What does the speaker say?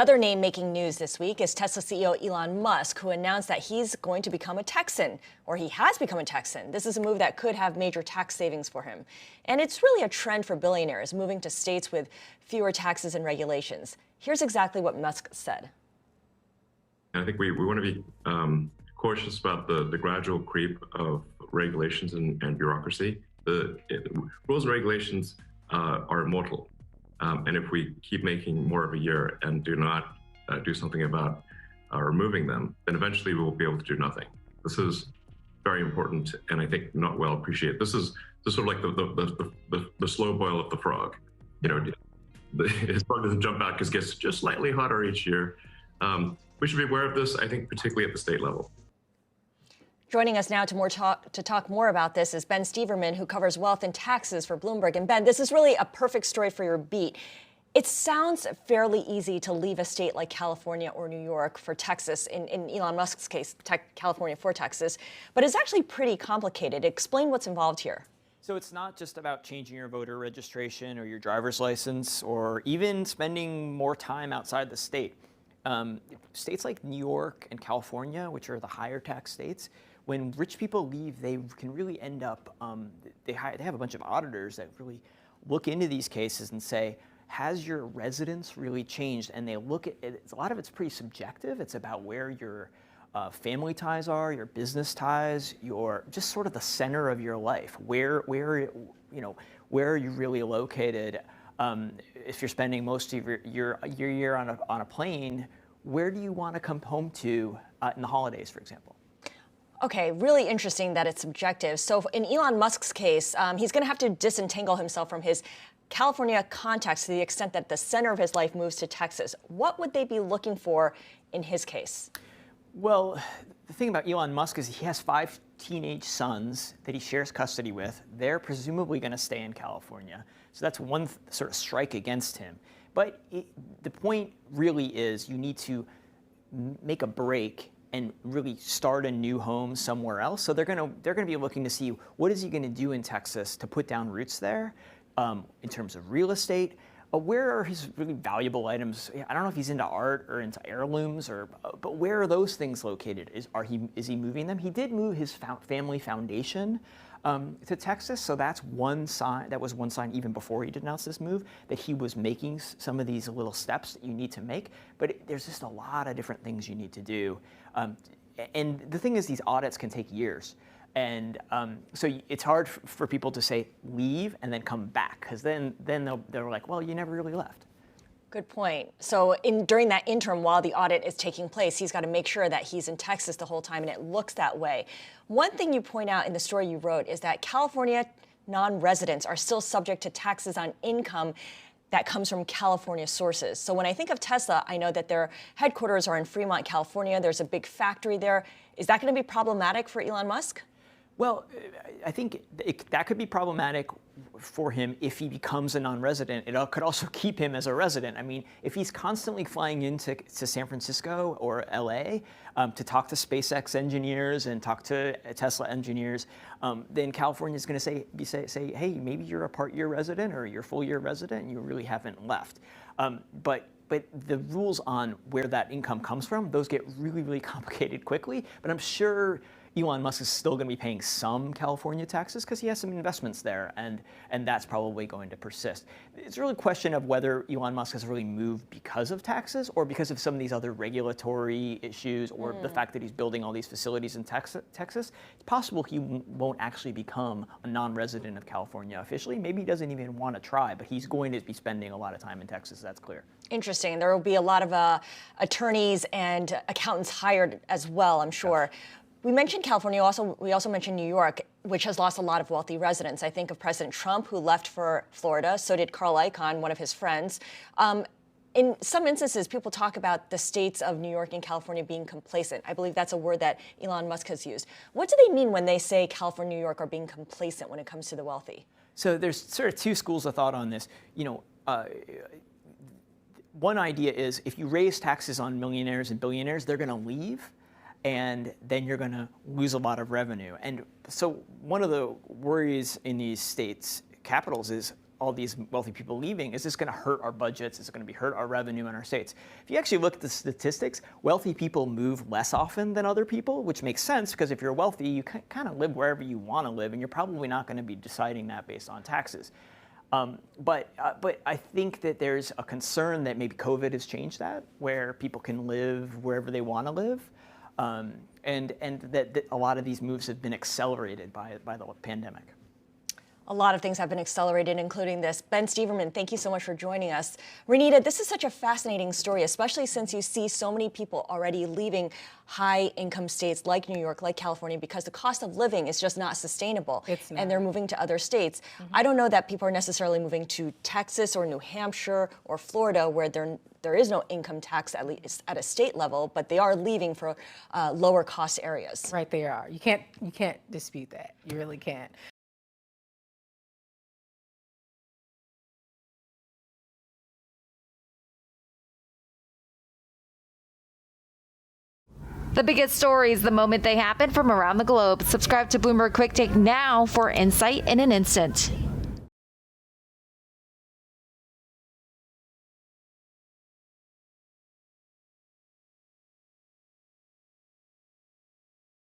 Other name making news this week is Tesla CEO Elon Musk, who announced that he's going to become a Texan, or he has become a Texan. This is a move that could have major tax savings for him. And it's really a trend for billionaires, moving to states with fewer taxes and regulations. Here's exactly what Musk said. I think we want to be cautious about the gradual creep of regulations and bureaucracy. The rules and regulations are immortal. And if we keep making more of a year and do not do something about removing them, then eventually we will be able to do nothing. This is very important, and I think not well appreciated. This is sort of like the slow boil of the frog. You know, his frog doesn't jump out because it gets just slightly hotter each year. We should be aware of this, I think, particularly at the state level. Joining us now to talk more about this is Ben Steverman, who covers wealth and taxes for Bloomberg. And Ben, this is really a perfect story for your beat. It sounds fairly easy to leave a state like California or New York for Texas, in Elon Musk's case, California for Texas, but it's actually pretty complicated. Explain what's involved here. So it's not just about changing your voter registration or your driver's license or even spending more time outside the state. States like New York and California, which are the higher tax states, when rich people leave, they can really end up, they have a bunch of auditors that really look into these cases and say, has your residence really changed? And they look at it, a lot of it's pretty subjective. It's about where your family ties are, your business ties, your just sort of the center of your life. Where are you really located? If you're spending most of your year on a plane, where do you want to come home to in the holidays, for example? Okay, really interesting that it's subjective. So in Elon Musk's case, he's going to have to disentangle himself from his California contacts to the extent that the center of his life moves to Texas. What would they be looking for in his case? Well, the thing about Elon Musk is he has 5 teenage sons that he shares custody with. They're presumably going to stay in California. So that's one sort of strike against him. But the point really is you need to make a break and really start a new home somewhere else. So they're going to be looking to see what is he going to do in Texas to put down roots there in terms of real estate. Where are his really valuable items? I don't know if he's into art or into heirlooms, but where are those things located? Is he moving them? He did move his family foundation to Texas, so that's one sign. That was one sign even before he announced this move that he was making some of these little steps that you need to make. But there's just a lot of different things you need to do, and the thing is, these audits can take years. And so it's hard for people to say leave and then come back, because then they're like, well, you never really left. Good point. So during that interim, while the audit is taking place, he's got to make sure that he's in Texas the whole time, and it looks that way. One thing you point out in the story you wrote is that California non-residents are still subject to taxes on income that comes from California sources. So when I think of Tesla, I know that their headquarters are in Fremont, California. There's a big factory there. Is that going to be problematic for Elon Musk? Well, I think that could be problematic for him if he becomes a non-resident. It could also keep him as a resident. I mean, if he's constantly flying into San Francisco or LA to talk to SpaceX engineers and talk to Tesla engineers, then California is going to say, hey, maybe you're a part-year resident or you're a full-year resident and you really haven't left. But the rules on where that income comes from, those get really, really complicated quickly. But I'm sure Elon Musk is still going to be paying some California taxes because he has some investments there, and that's probably going to persist. It's really a question of whether Elon Musk has really moved because of taxes or because of some of these other regulatory issues or the fact that he's building all these facilities in Texas. It's possible he won't actually become a non-resident of California officially. Maybe he doesn't even want to try, but he's going to be spending a lot of time in Texas, that's clear. Interesting. There will be a lot of attorneys and accountants hired as well, I'm sure. Yes. We mentioned California. We also mentioned New York, which has lost a lot of wealthy residents. I think of President Trump, who left for Florida. So did Carl Icahn, one of his friends. In some instances, people talk about the states of New York and California being complacent. I believe that's a word that Elon Musk has used. What do they mean when they say California and New York are being complacent when it comes to the wealthy? So there's sort of two schools of thought on this. One idea is if you raise taxes on millionaires and billionaires, they're going to leave, and then you're going to lose a lot of revenue. And so one of the worries in these states' capitals is, all these wealthy people leaving, is this going to hurt our budgets? Is it going to hurt our revenue in our states? If you actually look at the statistics, wealthy people move less often than other people, which makes sense because if you're wealthy, you kind of live wherever you want to live, and you're probably not going to be deciding that based on taxes. But I think that there's a concern that maybe COVID has changed that, where people can live wherever they want to live, and that a lot of these moves have been accelerated by the pandemic. A lot of things have been accelerated, including this. Ben Steverman, thank you so much for joining us. Renita, this is such a fascinating story, especially since you see so many people already leaving high-income states like New York, like California, because the cost of living is just not sustainable. It's not. And they're moving to other states. I don't know that people are necessarily moving to Texas or New Hampshire or Florida, where there is no income tax, at least at a state level, but they are leaving for lower cost areas. Right, they are. You can't dispute that. You really can't. The biggest stories the moment they happen from around the globe. Subscribe to Bloomberg Quicktake now for insight in an instant.